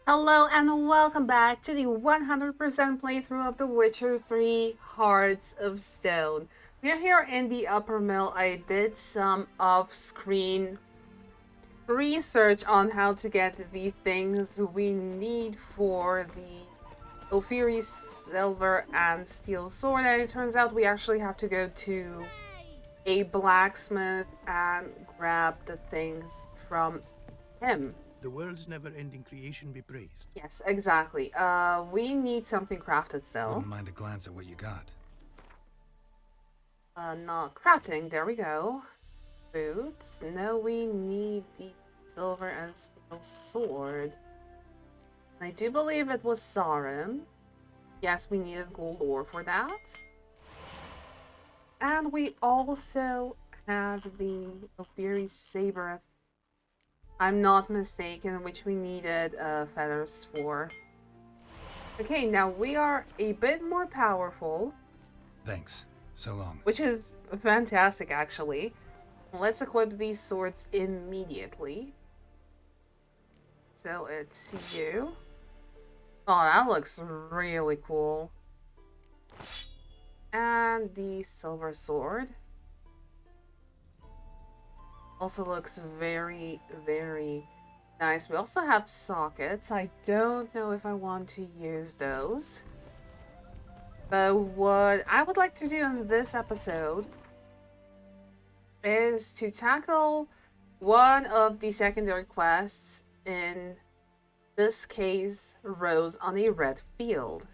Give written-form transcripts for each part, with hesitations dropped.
Hello and welcome back to the 100% playthrough of The Witcher 3 Hearts of Stone. We're here in the upper mill. I did some off-screen research on how to get the things we need for the Ophiri Silver and Steel Sword, and it turns out we actually have to go to a blacksmith and grab the things from him. The world's never-ending creation be praised. Yes, exactly. We need something crafted still. Wouldn't mind a glance at what you got. Not crafting. There we go. Boots. No, we need the silver and steel sword. I do believe it was Sarim. Yes, we needed gold ore for that. And we also have the Ophiri Saber, if I'm not mistaken, which we needed feathers for. Okay, now we are a bit more powerful. Thanks. So long. Which is fantastic, actually. Let's equip these swords immediately. So it's you. Oh, that looks really cool. And the silver sword. Also looks very, very nice. We also have sockets. I don't know if I want to use those. But what I would like to do in this episode is to tackle one of the secondary quests, in this case, Rose on a Red Field.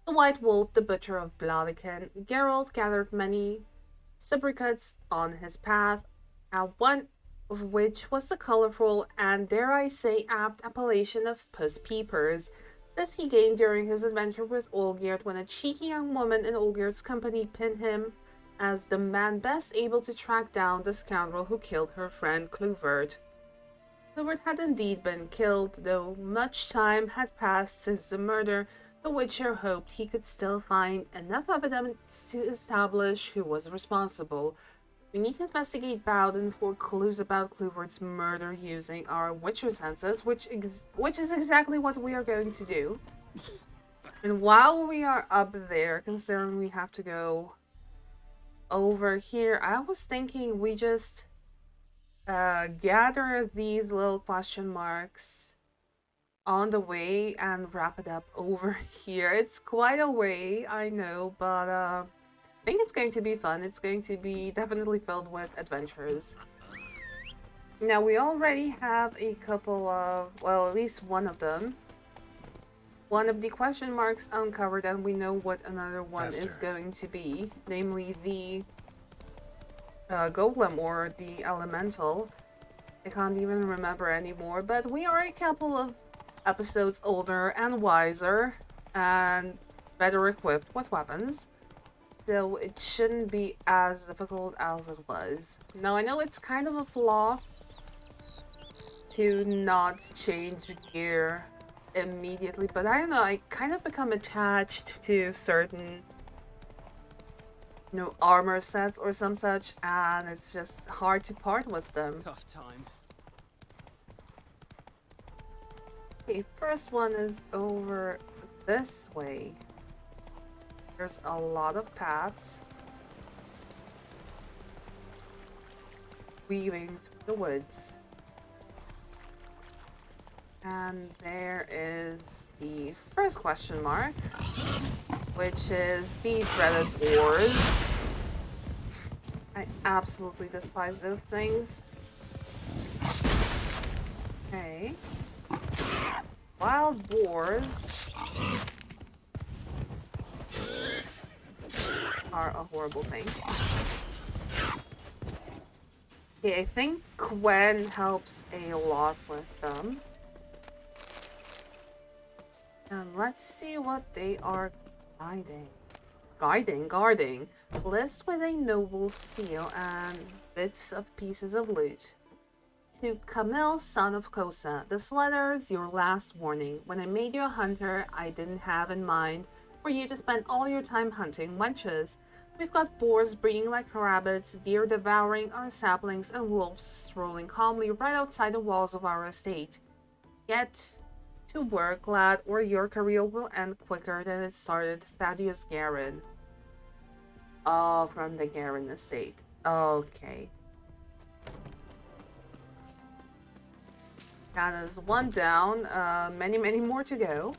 The White Wolf, the Butcher of Blaviken, Geralt gathered many sobriquets on his path, one of which was the colorful and, dare I say, apt appellation of Puss Peepers. This he gained during his adventure with Olgierd, when a cheeky young woman in Olgierd's company pinned him as the man best able to track down the scoundrel who killed her friend Kluivert. Kluivert had indeed been killed, though much time had passed since the murder. The Witcher hoped he could still find enough evidence to establish who was responsible. We need to investigate Bowden for clues about Kluivert's murder using our Witcher senses, which is exactly what we are going to do. And while we are up there, considering we have to go over here, I was thinking we just gather these little question marks on the way and wrap it up over here. It's quite a way, I know, but I think it's going to be fun. It's going to be definitely filled with adventures. Now, we already have a couple of, well, at least one of them. One of the question marks uncovered, and we know what another one is going to be, namely the golem or the elemental. I can't even remember anymore, but we are a couple of episodes older and wiser and better equipped with weapons. So it shouldn't be as difficult as it was. Now, I know it's kind of a flaw to not change gear immediately, but I don't know, I kind of become attached to certain, armor sets or some such, and it's just hard to part with them. Tough times. Okay, first one is over this way. There's a lot of paths weaving through the woods. And there is the first question mark, which is the dreaded boars. I absolutely despise those things. Okay. Wild boars are a horrible thing. Okay, I think Gwen helps a lot with them. And let's see what they are guarding. List with a noble seal and bits of pieces of loot. To Camille, son of Kosa, this letter is your last warning. When I made you a hunter, I didn't have in mind for you to spend all your time hunting wenches. We've got boars breeding like rabbits, deer devouring our saplings, and wolves strolling calmly right outside the walls of our estate. Yet, to work, lad, or your career will end quicker than it started. Thaddeus Garin. Oh, from the Garin estate. Okay. That is one down. Many more to go.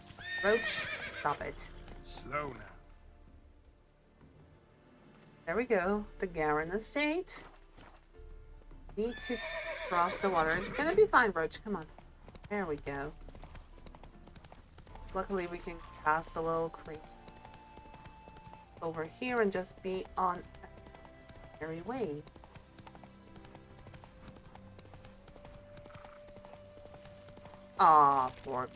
Roach, stop it. Slow now. There we go. The Garin estate. Need to cross the water. It's gonna be fine, Roach. Come on. There we go. Luckily, we can cast a little creep over here and just be on a merry way. Aw, poor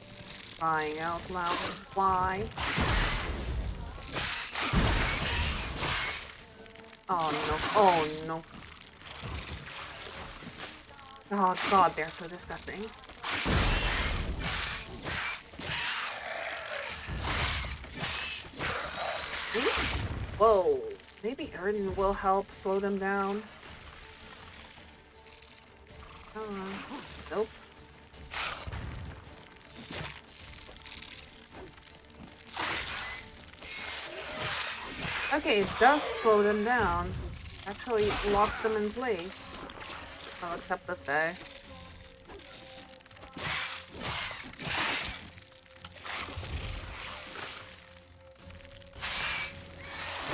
crying out loud. Why? Oh no. Oh no. Oh god, they're so disgusting. Whoa. Maybe Erden will help slow them down. Nope. Okay, it does slow them down. Actually locks them in place. I'll accept this guy.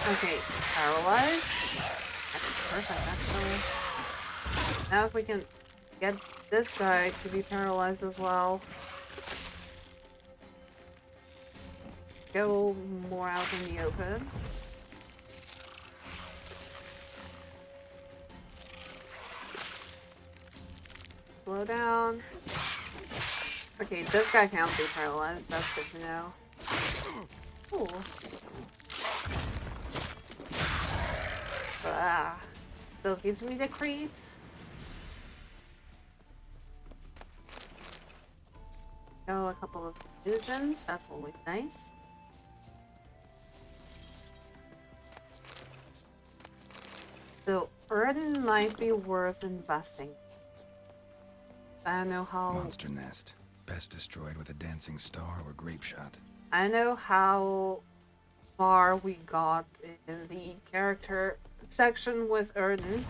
Okay, paralyzed. That's perfect, actually. Now if we can get this guy to be paralyzed as well. Go more out in the open. Slow down. Okay, this guy can't be paralyzed. That's good to know. Cool. Ah, still gives me the creeps. Oh, a couple of illusions. That's always nice. So, Erden might be worth investing. I don't know how... Monster nest. Best destroyed with a dancing star or grape shot. I know how far we got in the character section with Erden.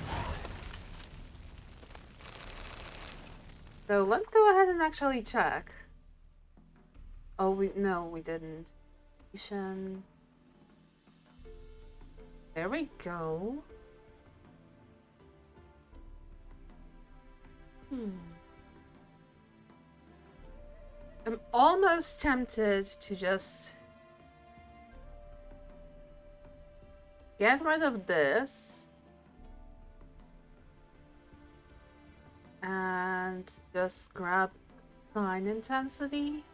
So let's go ahead and actually check. Oh, no, we didn't. There we go. I'm almost tempted to just get rid of this and just grab sign intensity.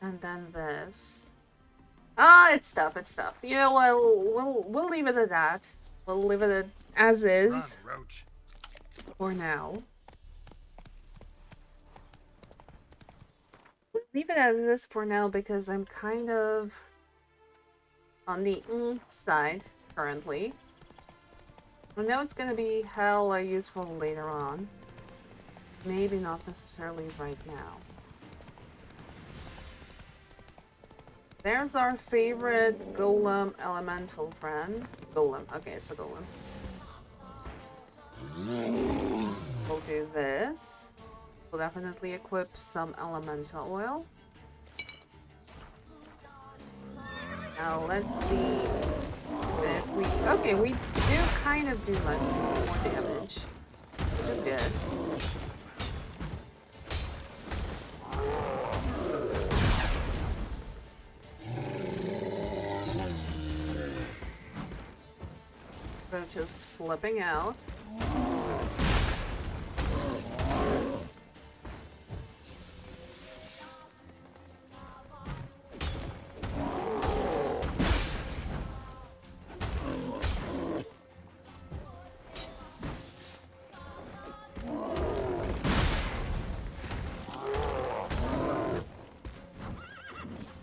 And then this. Ah, it's tough, it's tough. You know what, we'll leave it at that. We'll leave it as is. Run, Roach. For now. We'll leave it as is for now because I'm kind of on the side currently. I know it's gonna be hella useful later on. Maybe not necessarily right now. There's our favorite golem elemental friend. Golem. Okay, it's a golem. We'll do this. We'll definitely equip some elemental oil. Now let's see if we... Okay, we do kind of do much more damage, which is good. Roach is flipping out.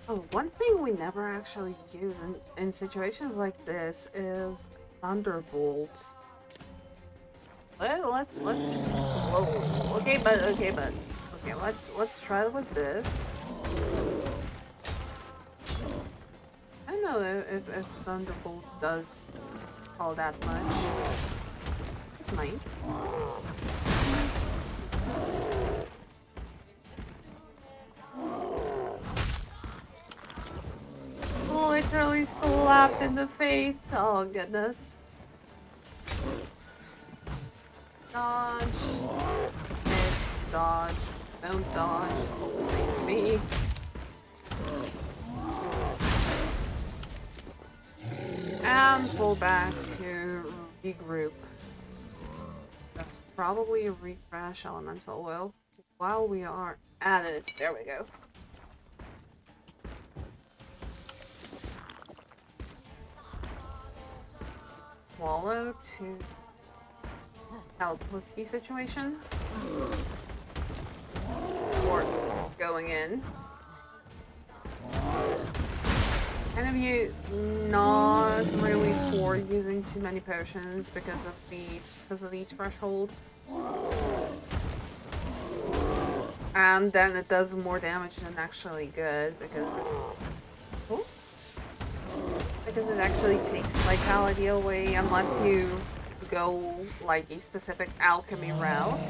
Oh, one thing we never actually use in situations like this is Thunderbolt. Well, let's. Whoa. Okay, but okay. Let's try with this. I don't know if Thunderbolt does all that much. It might. Literally slapped in the face. Oh goodness. Dodge. Hit. Dodge. Don't dodge. All the same to me. And pull back to regroup. Probably refresh elemental oil while we are at it. There we go. Swallow to help with the situation. Or going in. Kind of you not really for using too many potions because of the toxicity threshold. And then it does more damage than actually good because it's... Oh. Because it actually takes vitality away unless you go like a specific alchemy route.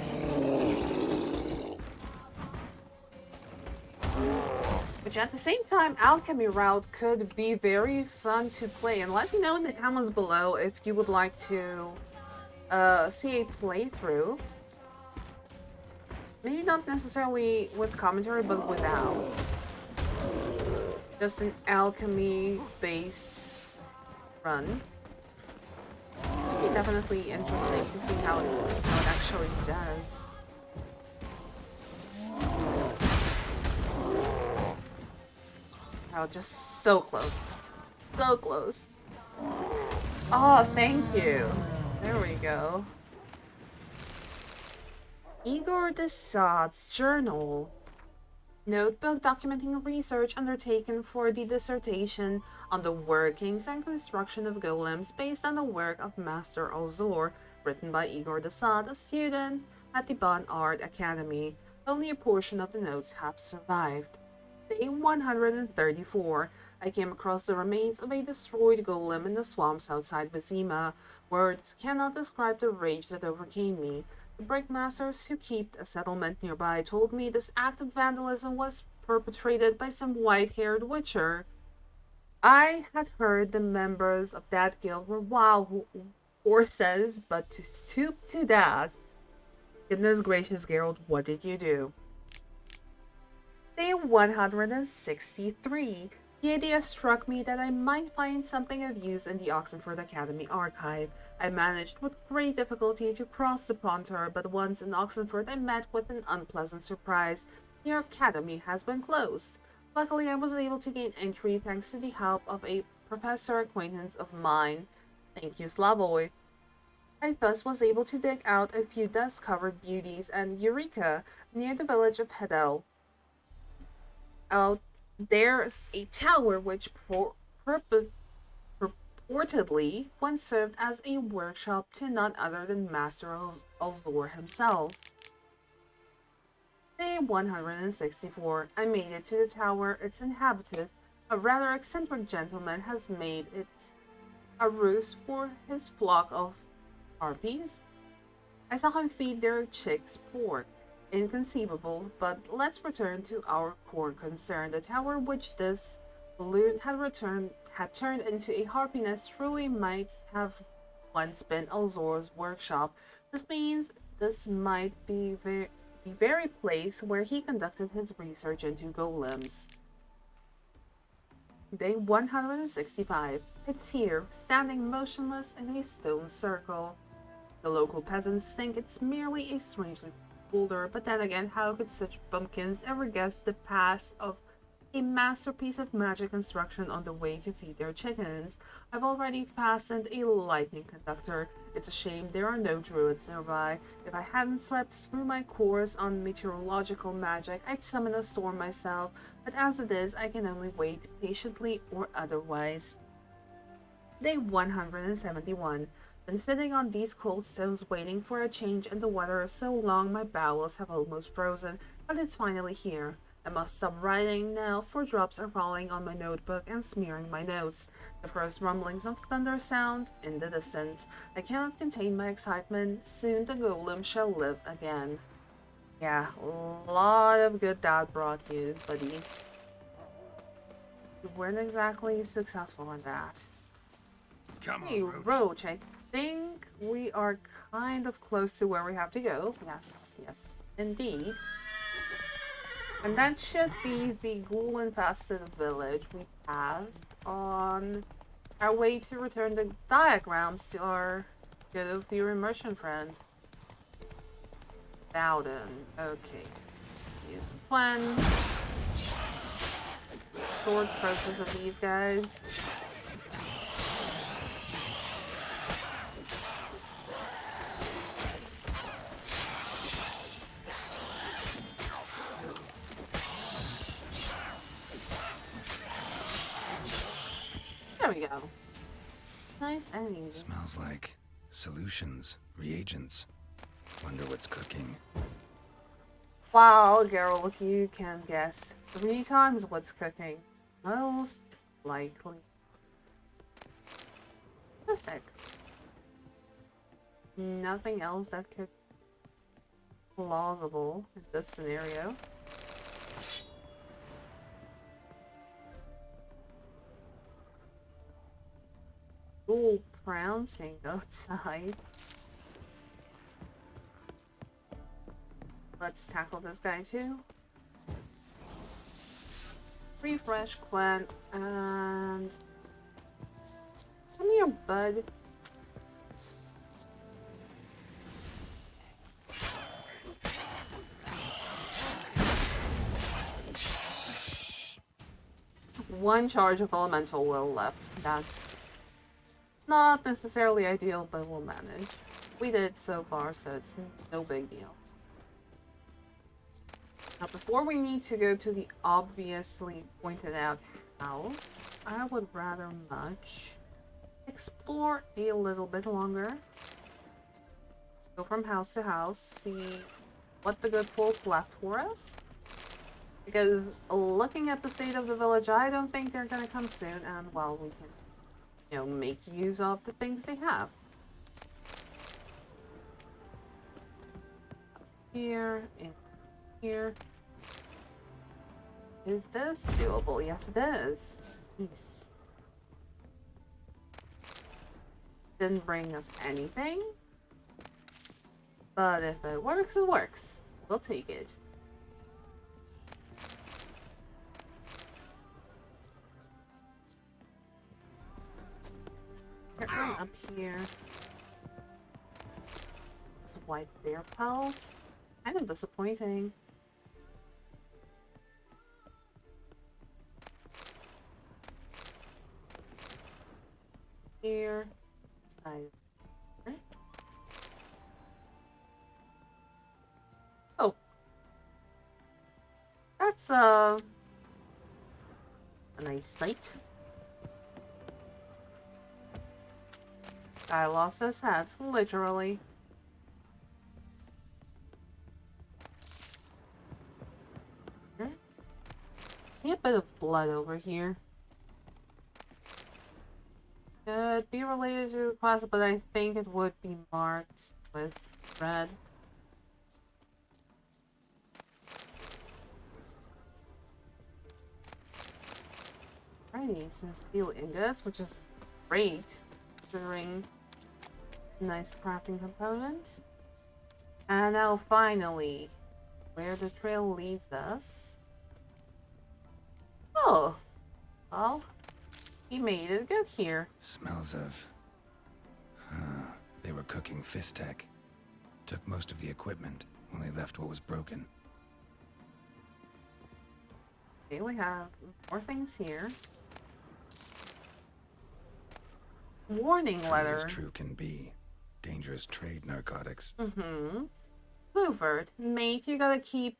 Which at the same time, alchemy route could be very fun to play. And let me know in the comments below if you would like to see a playthrough. Maybe not necessarily with commentary, but without. Just an alchemy-based run. It'd be definitely interesting to see how it actually does. Oh, just so close. So close. Oh, thank you. There we go. Igor de Sade's journal. Notebook documenting research undertaken for the dissertation on the workings and construction of golems based on the work of Master Alzor, written by Igor de Sade, a student at the Bonn Art Academy. Only a portion of the notes have survived. Day 134. I came across the remains of a destroyed golem in the swamps outside Vizima. Words cannot describe the rage that overcame me. The brickmasters who kept a settlement nearby told me this act of vandalism was perpetrated by some white-haired witcher. I had heard the members of that guild were wild horses, but to stoop to that... Goodness gracious, Geralt, what did you do? Day 163. The idea struck me that I might find something of use in the Oxenfurt Academy archive. I managed with great difficulty to cross the Pontar, but once in Oxenfurt I met with an unpleasant surprise. The academy has been closed. Luckily, I was able to gain entry thanks to the help of a professor acquaintance of mine. Thank you, Slavoy. I thus was able to dig out a few dust-covered beauties and Eureka near the village of Adela. Out there's a tower which purportedly once served as a workshop to none other than Master Alzor himself. Day 164. I made it to the tower. It's inhabited. A rather eccentric gentleman has made it a roost for his flock of harpies. I saw him feed their chicks pork. Inconceivable, but let's return to our core concern. The tower which this balloon had turned into a harpy nest truly might have once been Alzor's workshop. This means this might be the very place where he conducted his research into golems. Day 165. It's here, standing motionless in a stone circle. The local peasants think it's merely a strangely boulder, but then again, how could such bumpkins ever guess the path of a masterpiece of magic construction on the way to feed their chickens? I've already fastened a lightning conductor. It's a shame there are no druids nearby. If I hadn't slept through my course on meteorological magic, I'd summon a storm myself, but as it is, I can only wait patiently or otherwise. Day 171. Been sitting on these cold stones waiting for a change in the weather so long my bowels have almost frozen, but it's finally here. I must stop writing now, for drops are falling on my notebook and smearing my notes. The first rumblings of thunder sound in the distance. I cannot contain my excitement. Soon the golem shall live again. Yeah, a lot of good that brought you, buddy. You weren't exactly successful in that. Come Hey, on, Roach. Roach, I think we are kind of close to where we have to go. Yes, yes, indeed. And that should be the ghoul-infested village we passed on our way to return the diagrams to our good viewer immersion friend. Bowden. Okay. Let's use Gwen. Short process of these guys. There we go. Nice and easy. Smells like solutions, reagents. Wonder what's cooking. Well, Geralt, you can guess 3 times what's cooking. Most likely. Mystic. Nothing else that could be plausible in this scenario. Ghoul pouncing outside. Let's tackle this guy too. Refresh Gwen and come here, bud. One charge of elemental will left. That's not necessarily ideal, but we'll manage. We did so far, so it's no big deal. Now, before we need to go to the obviously pointed out house, I would rather much explore a little bit longer. Go from house to house, see what the good folk left for us. Because looking at the state of the village, I don't think they're gonna come soon, and well, we can, you know, make use of the things they have. Up here, and here. Is this doable? Yes, it is. Nice. Didn't bring us anything. But if it works, it works. We'll take it. Up here. This white bear pelt. Kind of disappointing. Here. Side. Oh. That's a nice sight. Guy lost his head, literally. See a bit of blood over here. Could be related to the class, but I think it would be marked with red. Alrighty, some steel ingots, which is great, considering nice crafting component. And now finally, where the trail leads us. Oh, well, he made it good here. Smells of... they were cooking Fistek. Took most of the equipment, only left what was broken. Okay, we have more things here. Warning letter. As true can be. Dangerous trade narcotics. Kluivert, mate, you gotta keep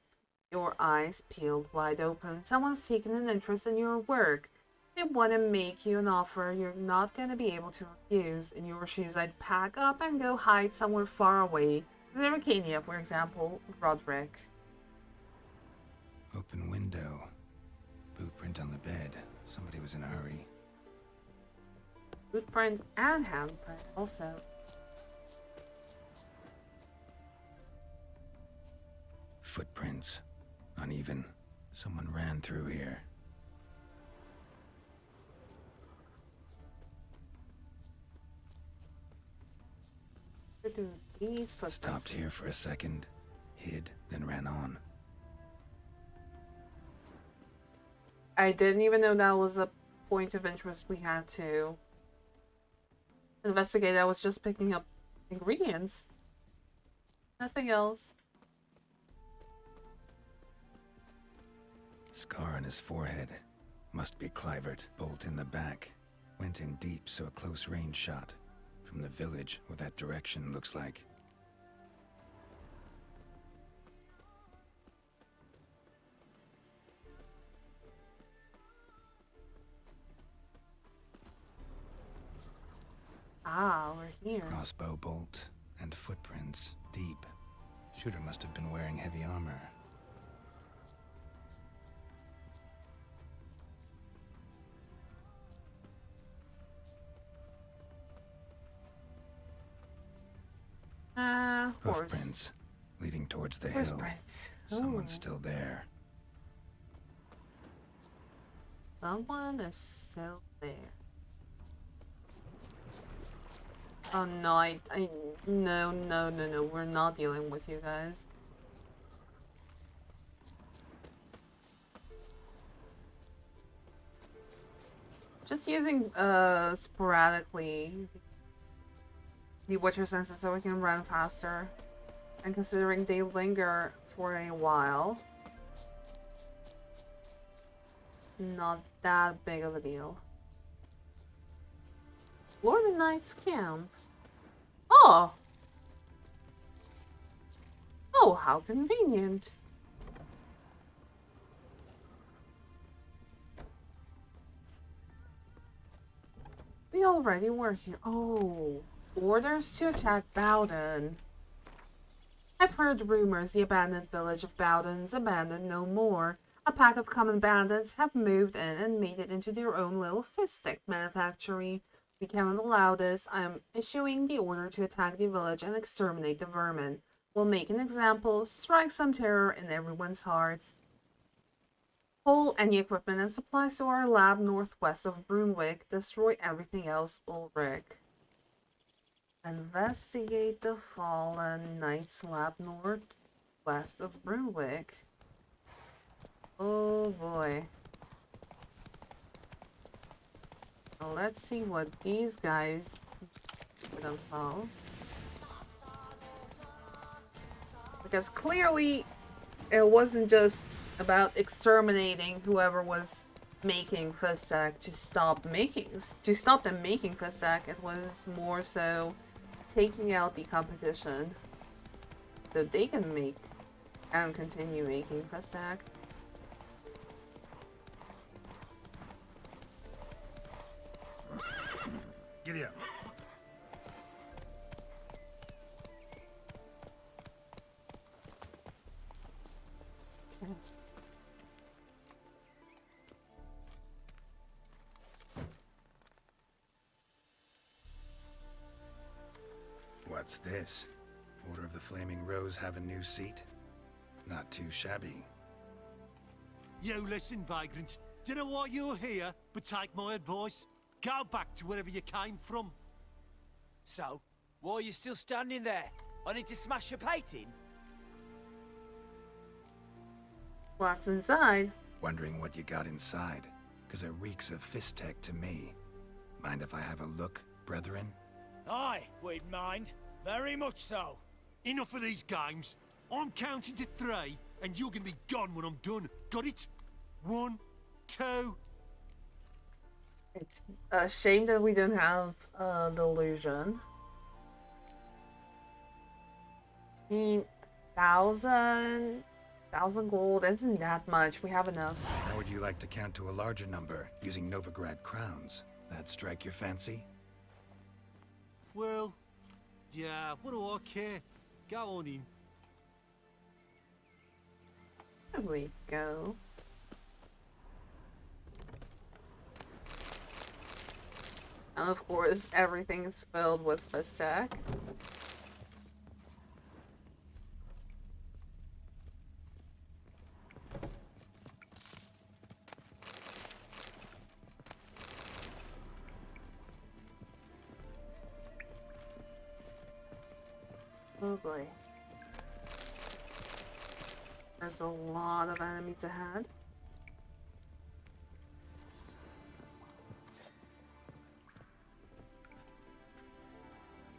your eyes peeled wide open. Someone's taken an interest in your work. They want to make you an offer you're not going to be able to refuse. In your shoes, I'd pack up and go hide somewhere far away. Zericania, for example, Roderick. Open window. Boot print on the bed. Somebody was in a hurry. Footprint and handprint also. Footprints. Uneven. Someone ran through here. These footprints. Stopped here for a second, hid, then ran on. I didn't even know that was a point of interest we had to investigate. I was just picking up ingredients. Nothing else. Scar on his forehead. Must be Kluivert. Bolt in the back. Went in deep, so a close range shot. From the village, or that direction looks like. Ah, we're here. Crossbow bolt and footprints deep. Shooter must have been wearing heavy armor. Horse. Hoofprints leading towards the Horse hill. prints. Someone's Ooh. still there. Someone is still there. Oh no, no, we're not dealing with you guys. Just using sporadically the Witcher senses so we can run faster. And considering they linger for a while, it's not that big of a deal. Lord and Knight's camp. Oh! Oh, how convenient. We already were here. Oh, orders to attack Bowden. I've heard rumors the abandoned village of Bowden is abandoned no more. A pack of common bandits have moved in and made it into their own little fist-stick manufactory. We cannot allow this. I am issuing the order to attack the village and exterminate the vermin. We'll make an example, strike some terror in everyone's hearts. Haul any equipment and supplies to our lab northwest of Broomwick. Destroy everything else, Ulrich. Investigate the fallen Knight's lab northwest of Broomwick. Oh boy. Well, let's see what these guys do for themselves. Because clearly it wasn't just about exterminating whoever was making Fustak to stop them making Fustak. It was more so taking out the competition so they can make and continue making Fustak. Giddy up. What's this? Order of the Flaming Rose have a new seat? Not too shabby. You listen, vagrant. Dunno why you're here, but take my advice. Go back to wherever you came from. So, why are you still standing there? I need to smash your plate in? What's inside? Wondering what you got inside, because it reeks of Fistech to me. Mind if I have a look, brethren? Aye, we'd mind. Very much so. Enough of these games. I'm counting to 3, and you're gonna be gone when I'm done. Got it? 1, 2... It's a shame that we don't have delusion. I mean, 1,000 1,000 gold isn't that much. We have enough. How would you like to count to a larger number using Novigrad crowns? That strike your fancy? Well, yeah, what do I care? Go on in. There we go. And of course, everything is filled with Fistech. Oh boy. There's a lot of enemies ahead.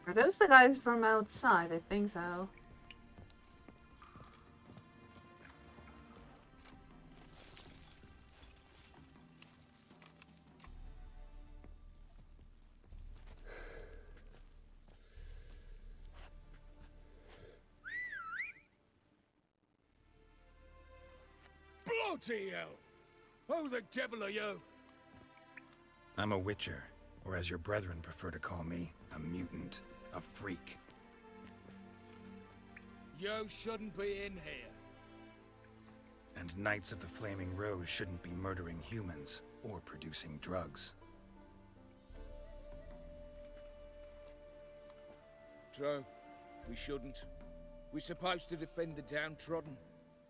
Are those the guys from outside? I think so. Bloody hell! Who the devil are you? I'm a witcher, or as your brethren prefer to call me, a mutant, a freak. You shouldn't be in here. And Knights of the Flaming Rose shouldn't be murdering humans or producing drugs. True. We shouldn't. We're supposed to defend the downtrodden.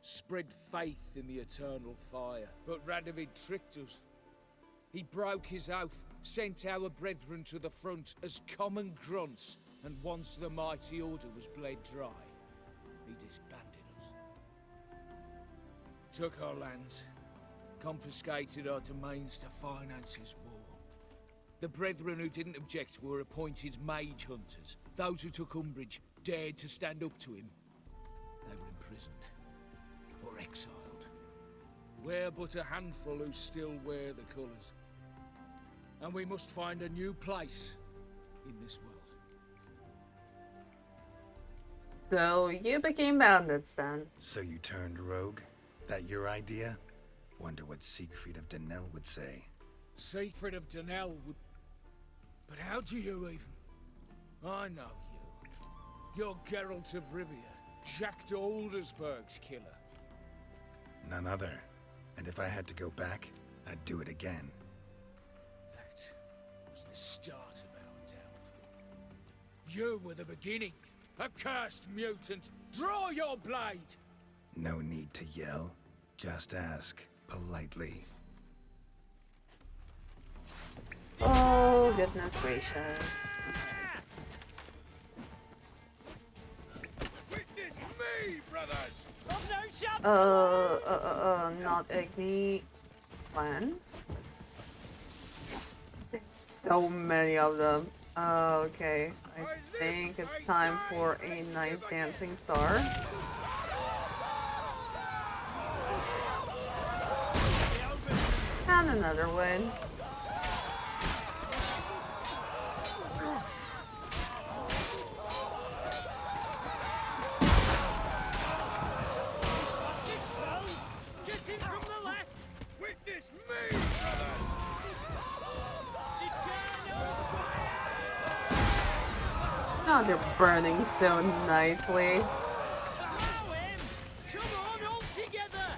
Spread faith in the eternal fire. But Radovid tricked us. He broke his oath, sent our brethren to the front as common grunts, and once the mighty order was bled dry, he disbanded us. Took our lands, confiscated our domains to finance his war. The brethren who didn't object were appointed mage hunters. Those who took umbrage dared to stand up to him. They were imprisoned or exiled. We're but a handful who still wear the colours. And we must find a new place in this world. So you became bandits then? So you turned rogue? That your idea? Wonder what Siegfried of Denel would say. Siegfried of Denel would... But how do you even... I know you. You're Geralt of Rivia, Jacques de Aldersberg's killer. None other. And if I had to go back, I'd do it again. That was the start of our downfall. You were the beginning. Accursed mutant, draw your blade! No need to yell. Just ask, politely. Oh, goodness gracious. Witness me, brothers! Not Igni. When? So many of them. Okay, I think it's time for a nice dancing star. And another win. Witness me, brothers! Oh, they're burning so nicely. Come on, all together!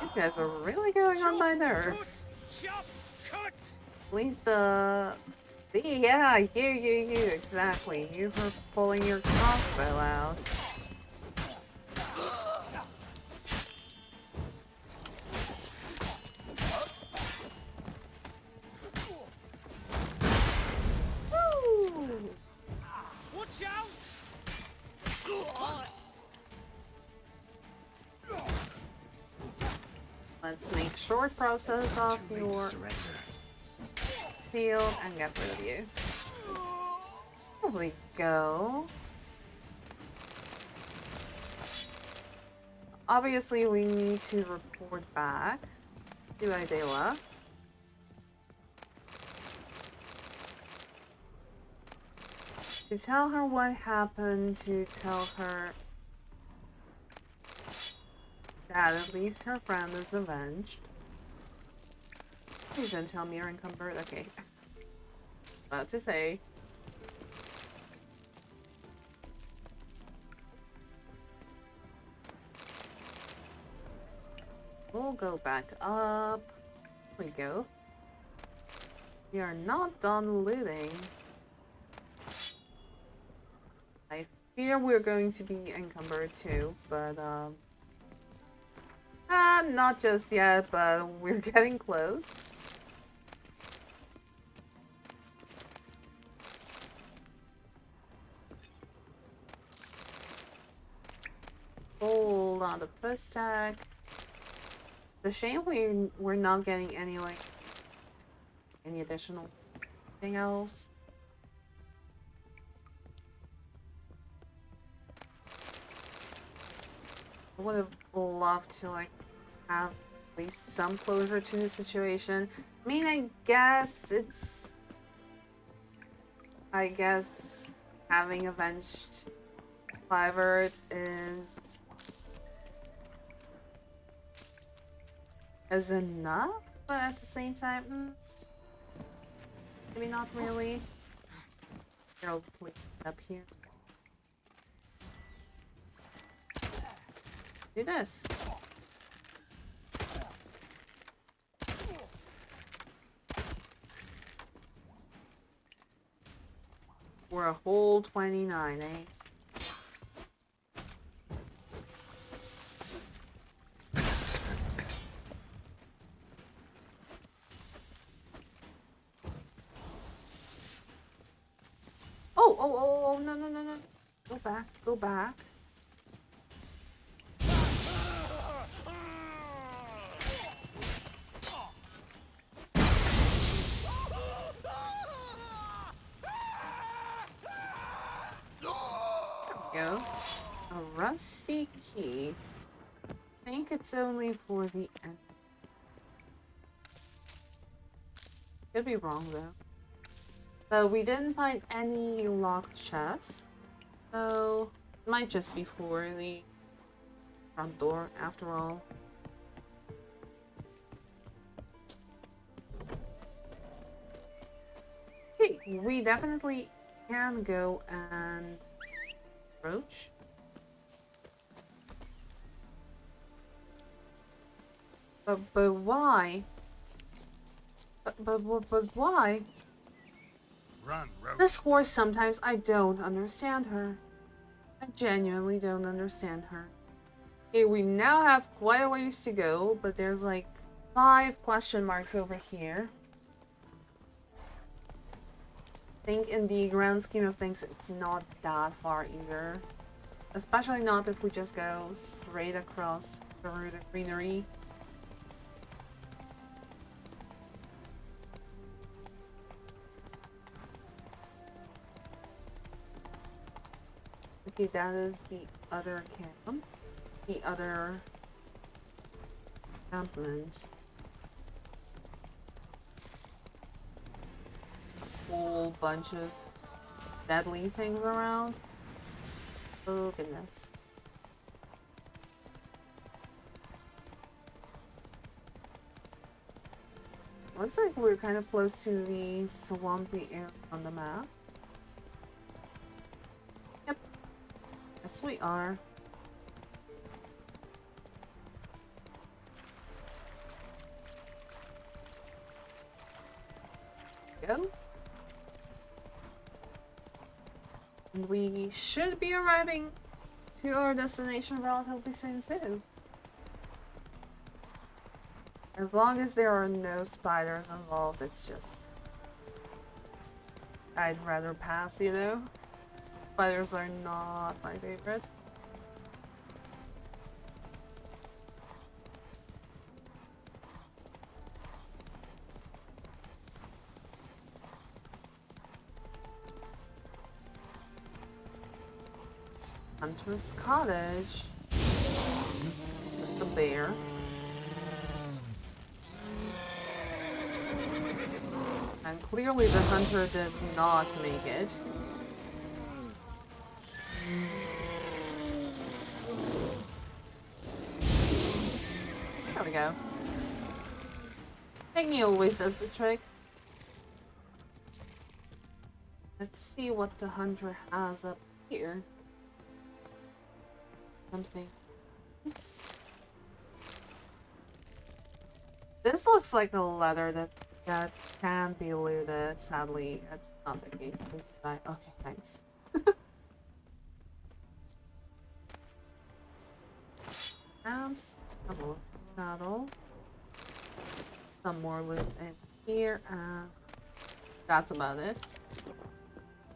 These guys are really going on my nerves. Chop, cut! At least, yeah, you, exactly. You were pulling your crossbow out. Woo! Watch out! Let's make short process of Too late your to surrender. shield and get rid of you. There we go. Obviously, we need to report back to Adela. To tell her what happened, to tell her that at least her friend is avenged. Please don't tell me you're encumbered. Okay. About to say. We'll go back up. Here we go. We are not done looting. I fear we're going to be encumbered too, but not just yet, but we're getting close. Hold on the first tag. The shame we're not getting any any additional thing else. I would have loved to have at least some closure to the situation. I mean, I guess having avenged Kluivert is enough, but at the same time, maybe not really. Geralt, please up here. Do this. We're a whole 29, eh? Oh, no. Go back, go back. Go. A rusty key. I think it's only for the end. Could be wrong though. So we didn't find any locked chests. So it might just be for the front door after all. Okay, we definitely can go and approach. But why? But why? Run, Roach. This horse, sometimes I don't understand her. I genuinely don't understand her. Okay, we now have quite a ways to go, but there's like 5 question marks over here. I think in the grand scheme of things, it's not that far either. Especially not if we just go straight across through the greenery. Okay, that is the other camp. The other encampment. A whole bunch of deadly things around. Oh goodness. Looks like we're kind of close to the swampy area on the map. Yep. Yes, we are. Go. And we should be arriving to our destination relatively soon too. As long as there are no spiders involved, it's just... I'd rather pass, you know? Spiders are not my favorite. Hunter's Cottage. Just a bear. And clearly the hunter did not make it. go. Thingy always does the trick. Let's see what the hunter has up here. Something. This looks like a letter that can be looted. Sadly, that's not the case. Please die. Okay, thanks. Saddle. Some more loot in here. That's about it.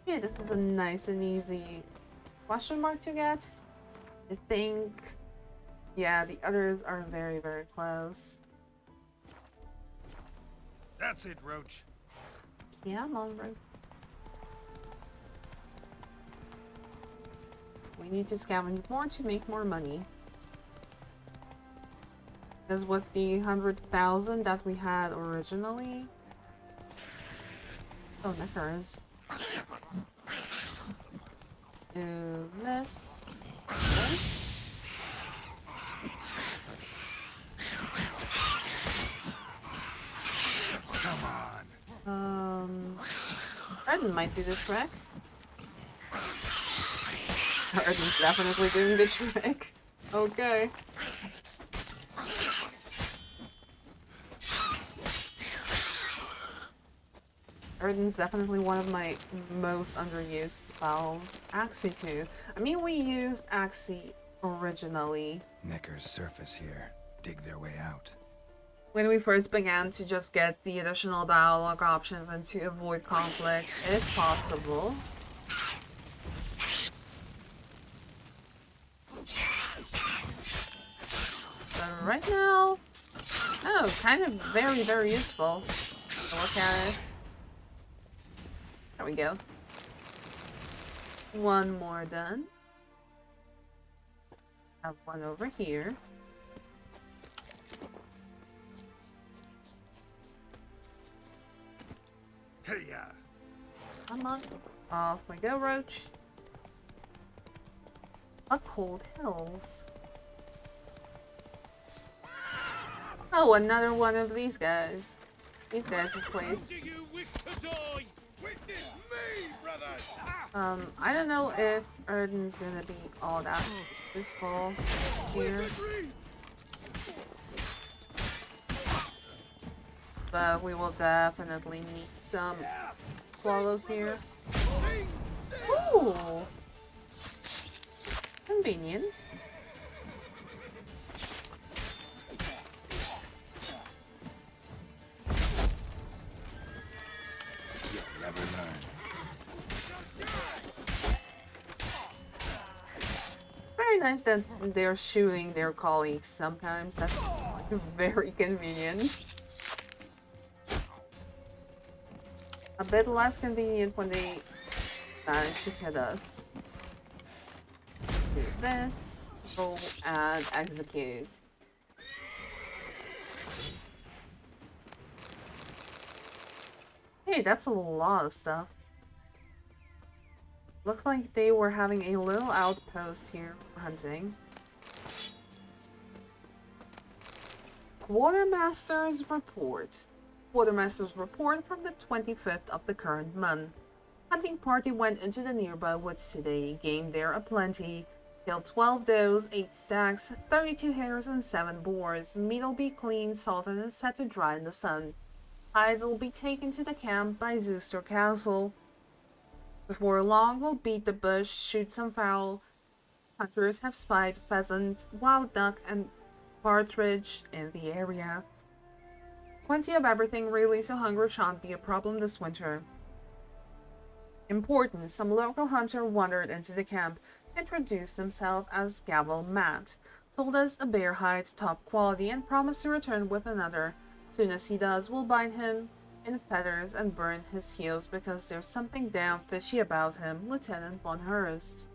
Yeah, this is a nice and easy question mark to get. I think. Yeah, the others are very, very close. That's it, Roach. Yeah, I'm on road. We need to scavenge more to make more money. Because with the 100,000 that we had originally. Oh, knickers. Do this. This. Come on. Arden might do the trick. Arden's definitely doing the trick. Okay. Arden's definitely one of my most underused spells. Axie too. I mean, we used Axie originally. Knickers surface here, dig their way out. When we first began to just get the additional dialogue options and to avoid conflict, if possible. But right now, oh, kind of very, very useful. Look at it. There we go. One more done. Have one over here. Hey, yeah. Come on. Off we go, Roach. A cold hills. Oh, another one of these guys. These guys' place. Do you wish to die? Witness me, brothers! I don't know if Erden's gonna be all that useful here. But we will definitely need some swallow here. Ooh! Convenient. You'll never learn. It's very nice that they're shooting their colleagues sometimes. That's very convenient. A bit less convenient when they manage to hit us. Do this, go and execute. Hey, that's a lot of stuff. Looks like they were having a little outpost here for hunting. Quartermaster's report. Quartermaster's report from the 25th of the current month. Hunting party went into the nearby woods today, game there aplenty. Killed 12 does, 8 stags, 32 hares and 7 boars. Meat'll be cleaned, salted and set to dry in the sun. Hides will be taken to the camp by Zooster Castle. Before long, we'll beat the bush, shoot some fowl. Hunters have spied pheasant, wild duck and partridge in the area. Plenty of everything really, so hunger shan't be a problem this winter. Important, some local hunter wandered into the camp, introduced himself as Gavel Matt, sold us a bear hide top quality and promised to return with another. Soon as he does, we'll bind him in feathers and burn his heels because there's something damn fishy about him, Lieutenant von Hurst.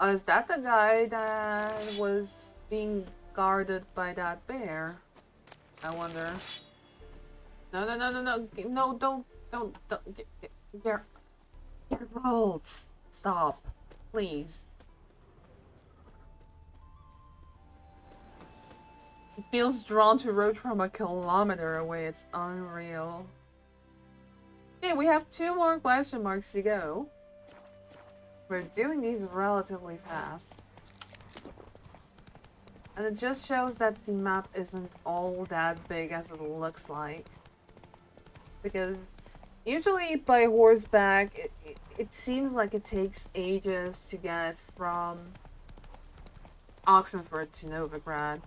Is that the guy that was being guarded by that bear? I wonder. No, don't. Geralt, stop, please. It feels drawn to Roach from a kilometer away. It's unreal. Okay, we have 2 more question marks to go. We're doing these relatively fast. And it just shows that the map isn't all that big as it looks like. Because usually by horseback, it seems like it takes ages to get from Oxenfurt to Novigrad.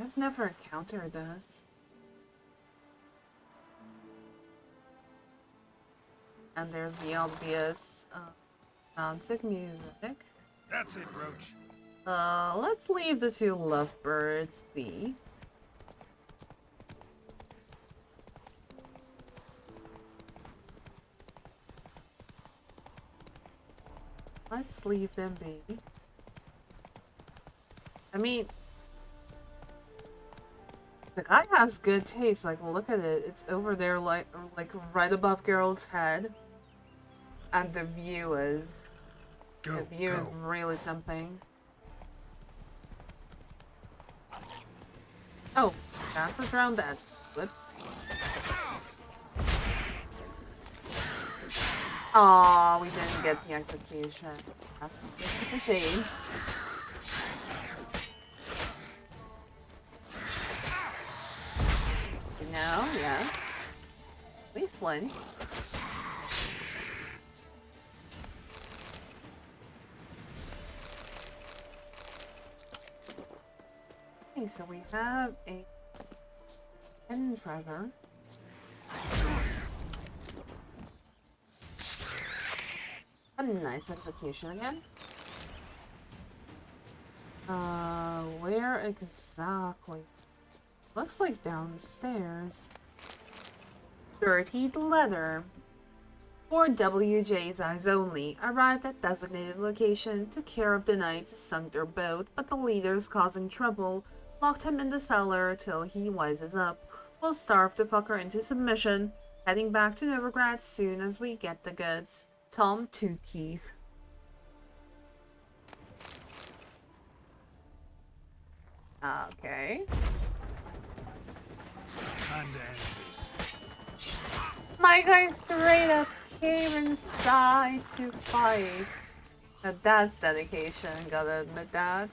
I've never encountered this. And there's the obvious romantic music. That's it, Roach. Let's leave the 2 lovebirds be. Let's leave them be. I mean, the guy has good taste. Like, look at it. It's over there, like right above Geralt's head. And the view is... Go, the view is go. really something. Oh, that's a drowned dead. Whoops. Aw, we didn't get the execution. It's a shame. No, yes. At least one. Okay, so we have a hidden treasure. A nice execution again. Where exactly? Looks like downstairs. Dirtied letter. 4 WJ's eyes only arrived at designated location, took care of the knights, sunk their boat, but the leaders causing trouble, locked him in the cellar till he wises up. We'll starve the fucker into submission, heading back to Novigrad soon as we get the goods. Tom Two Teeth. Okay. Time to end this. My guy straight up came inside to fight. Now that's dedication, gotta admit that.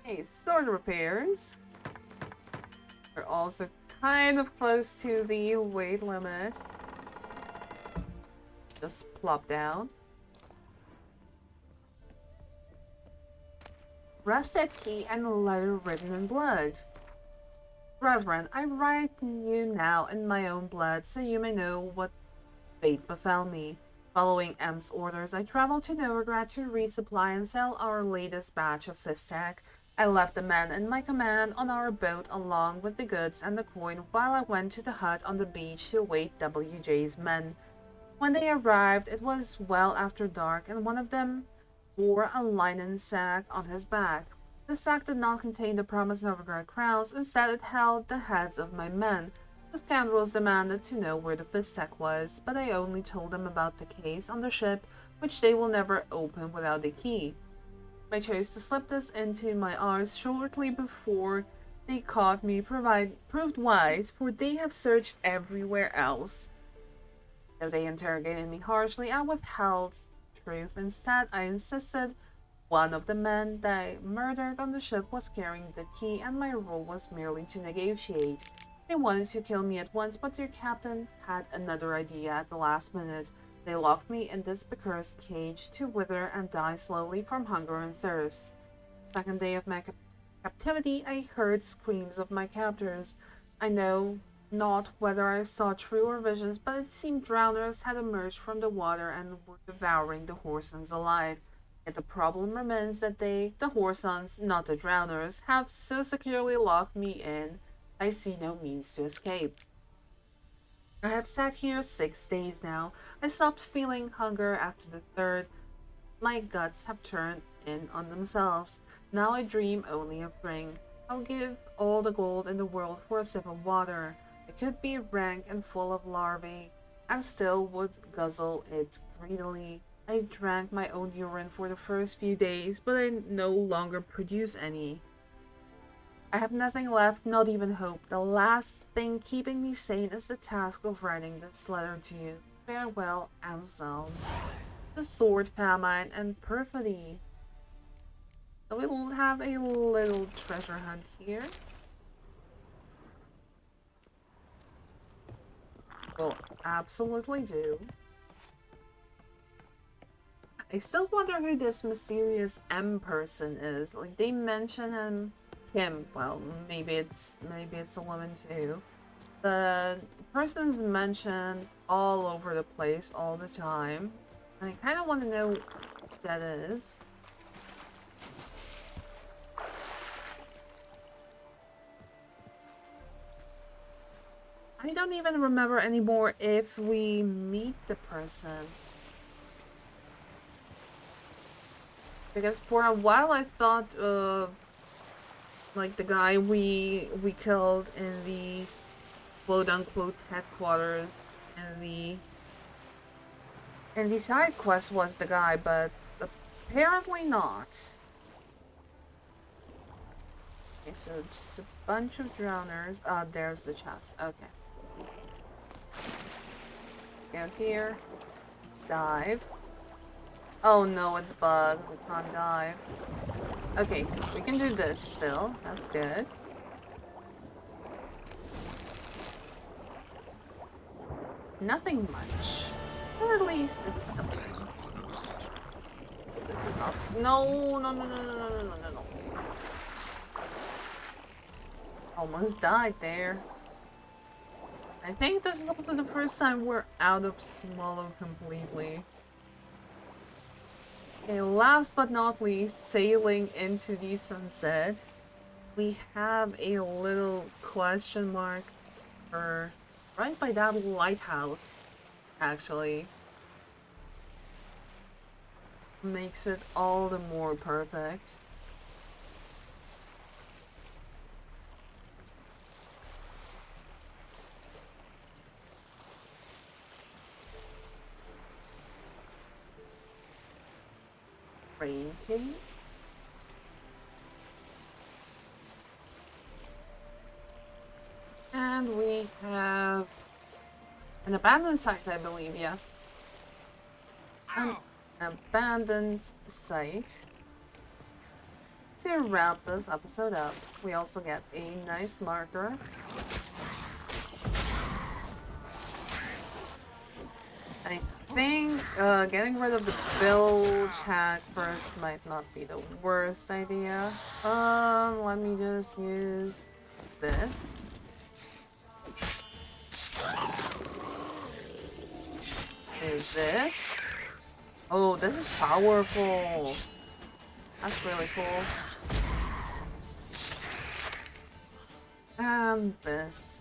Okay, sword repairs. We're also kind of close to the weight limit. Just plop down. Rusted key and letter written in blood. Brethren, I write you now in my own blood, so you may know what fate befell me. Following M's orders, I traveled to Novigrad to resupply and sell our latest batch of Fistak. I left the men in my command on our boat along with the goods and the coin while I went to the hut on the beach to await WJ's men. When they arrived, it was well after dark, and one of them bore a linen sack on his back. The sack did not contain the promised Novigrad crowns, instead it held the heads of my men. The scoundrels demanded to know where the Fistak was, but I only told them about the case on the ship, which they will never open without the key. I chose to slip this into my arms shortly before they caught me proved wise, for they have searched everywhere else. Though they interrogated me harshly, I withheld truth. Instead, I insisted one of the men that I murdered on the ship was carrying the key, and my role was merely to negotiate. They wanted to kill me at once, but their captain had another idea at the last minute. They locked me in this accursed cage to wither and die slowly from hunger and thirst. Second day of my captivity, I heard screams of my captors. I know not whether I saw true or visions, but it seemed drowners had emerged from the water and were devouring the Horsons alive. Yet the problem remains that they, the Horsons, not the drowners, have so securely locked me in, I see no means to escape. I have sat here 6 days now. I stopped feeling hunger after the third. My guts have turned in on themselves. Now I dream only of drink. I'll give all the gold in the world for a sip of water. It could be rank and full of larvae, and still would guzzle it greedily. I drank my own urine for the first few days, but I no longer produce any. I have nothing left, not even hope. The last thing keeping me sane is the task of writing this letter to you. Farewell, Anselm. The sword, famine, and perfidy. So we'll have a little treasure hunt here. We'll absolutely do. I still wonder who this mysterious M person is. Like, they mention him. Well, maybe it's a woman too. The person's mentioned all over the place all the time. And I kind of want to know who that is. I don't even remember anymore if we meet the person. Because for a while I thought like the guy we killed in the quote-unquote headquarters and the side quest was the guy, but apparently not. Okay, so just a bunch of drowners. Ah, there's the chest. Okay. Let's go here. Let's dive. Oh no, it's bugged. We can't dive. Okay, we can do this still. That's good. It's nothing much. Or at least it's something. This is not. No, no, no, no, no, no, no, no, no. Almost died there. I think this is also the first time we're out of Swallow completely. Okay, last but not least, sailing into the sunset. We have a little question mark for right by that lighthouse, actually. Makes it all the more perfect. Rain King. And we have an abandoned site, I believe, yes. An abandoned site. To wrap this episode up, we also get a nice marker. I think getting rid of the bill check first might not be the worst idea. Let me just use this. Do this. Oh, this is powerful. That's really cool. And this.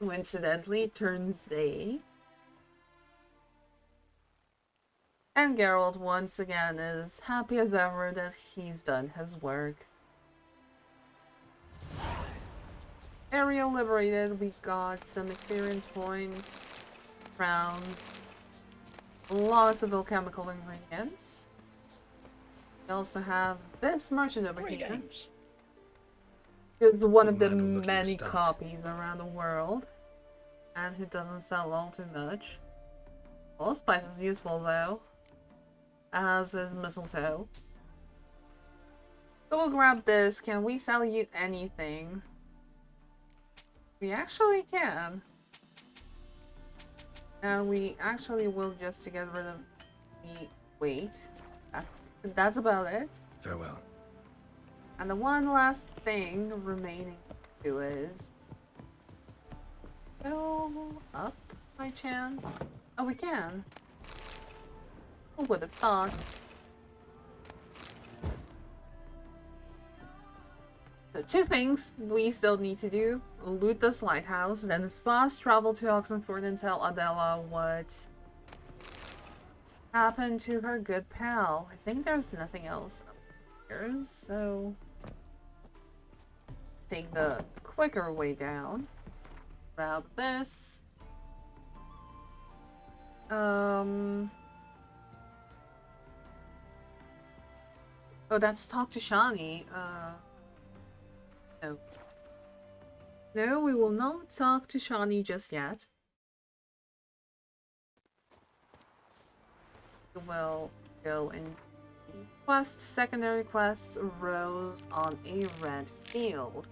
Coincidentally turns A. And Geralt once again is happy as ever that he's done his work. Area liberated, we got some experience points, crowns, lots of alchemical ingredients. We also have this merchant over here. It's one of the many copies around the world, and who doesn't sell all too much. Allspice is useful though, as is mistletoe. So we'll grab this. Can we sell you anything? We actually can. And we actually will just to get rid of the weight. That's about it. Farewell. And the one last thing remaining to do is go up by chance. Oh, we can. Who would have thought? So 2 things we still need to do. Loot this lighthouse, then fast travel to Oxenfurt and tell Adela what happened to her good pal? I think there's nothing else up here, so let's take the quicker way down. Grab this. Oh, that's talk to Shani. No. No, we will not talk to Shani just yet. We will go in quest. Secondary quests rose on a red field.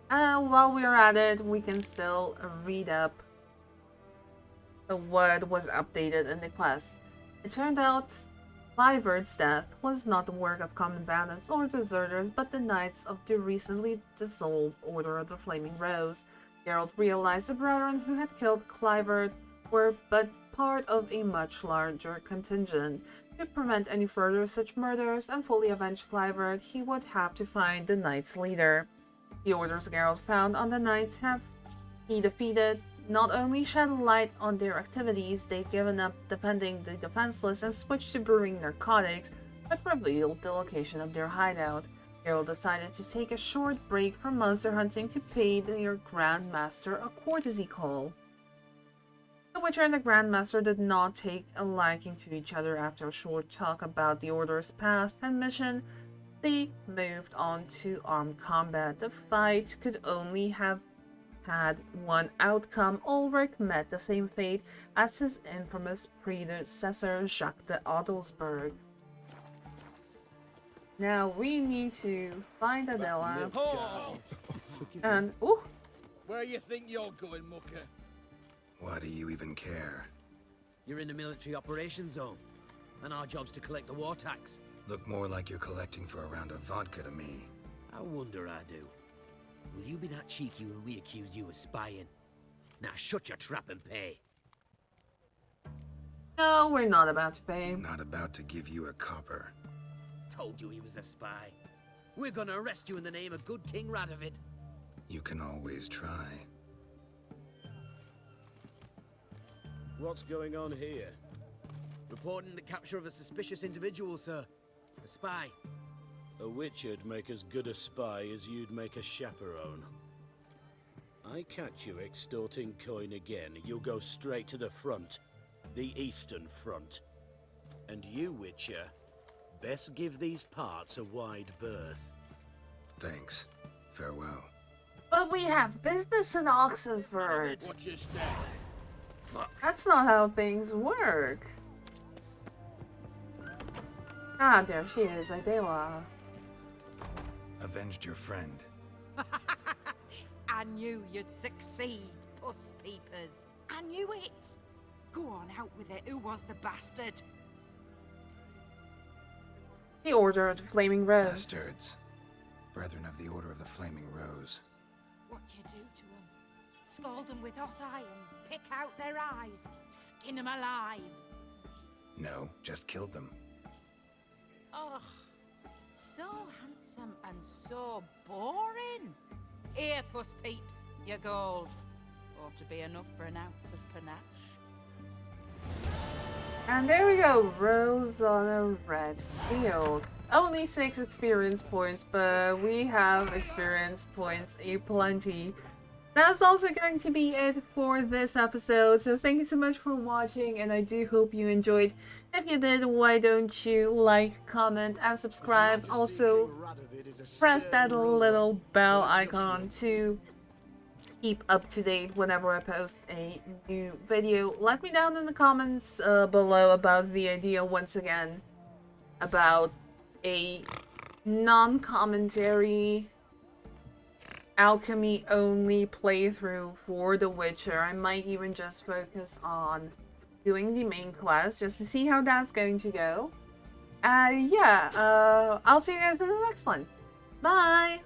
While we're at it, we can still read up what was updated in the quest. It turned out Kluivert's death was not the work of common bandits or deserters, but the knights of the recently dissolved Order of the Flaming Rose. Geralt realized the brethren who had killed Kluivert were but part of a much larger contingent. To prevent any further such murders and fully avenge Kluivert, he would have to find the knights' leader. The orders Geralt found on the knights he defeated not only shed light on their activities, they'd given up defending the defenseless and switched to brewing narcotics, but revealed the location of their hideout. Geralt decided to take a short break from monster hunting to pay their Grandmaster a courtesy call. The Witcher and the Grandmaster did not take a liking to each other after a short talk about the Order's past and mission. They moved on to armed combat. The fight could only have had one outcome. Ulrich met the same fate as his infamous predecessor Jacques de Adelsberg. Now we need to find Adela and Where you think you're going, mucker? Why do you even care? You're in the military operations zone, and our job's to collect the war tax. Look more like you're collecting for a round of vodka to me. I wonder I do. Will you be that cheeky when we accuse you of spying? Now shut your trap and pay. no, we're not about to pay. Not about to give you a copper. Told you he was a spy. We're gonna arrest you in the name of good King Radovid. You can always try. What's going on here? Reporting the capture of a suspicious individual, sir. A spy. A witcher'd make as good a spy as you'd make a chaperone. I catch you extorting coin again, you'll go straight to the front. The Eastern Front. And you, Witcher, best give these parts a wide berth. Thanks. Farewell. But we have business in Oxenfurt. Watch your step. That's not how things work. Ah, there she is, Adela. Avenged your friend. I knew you'd succeed, puss peepers. I knew it. Go on out with it. Who was the bastard? The Order of the Flaming Rose. Bastards. Brethren of the Order of the Flaming Rose. What'd you do to them? Scald them with hot irons, pick out their eyes, skin them alive. No, just killed them. Ugh, so handsome and so boring. Here, puss peeps, your gold. Ought to be enough for an ounce of panache. And there we go, Rose on a red field. Only 6 experience points, but we have experience points aplenty. That's also going to be it for this episode, so thank you so much for watching, and I do hope you enjoyed. If you did, why don't you like, comment, and subscribe. Also, press that little bell icon to keep up to date whenever I post a new video. Let me down in the comments below about the idea, once again, about a non-commentary alchemy only playthrough for The Witcher. I might even just focus on doing the main quest just to see how that's going to go. I'll see you guys in the next one. Bye!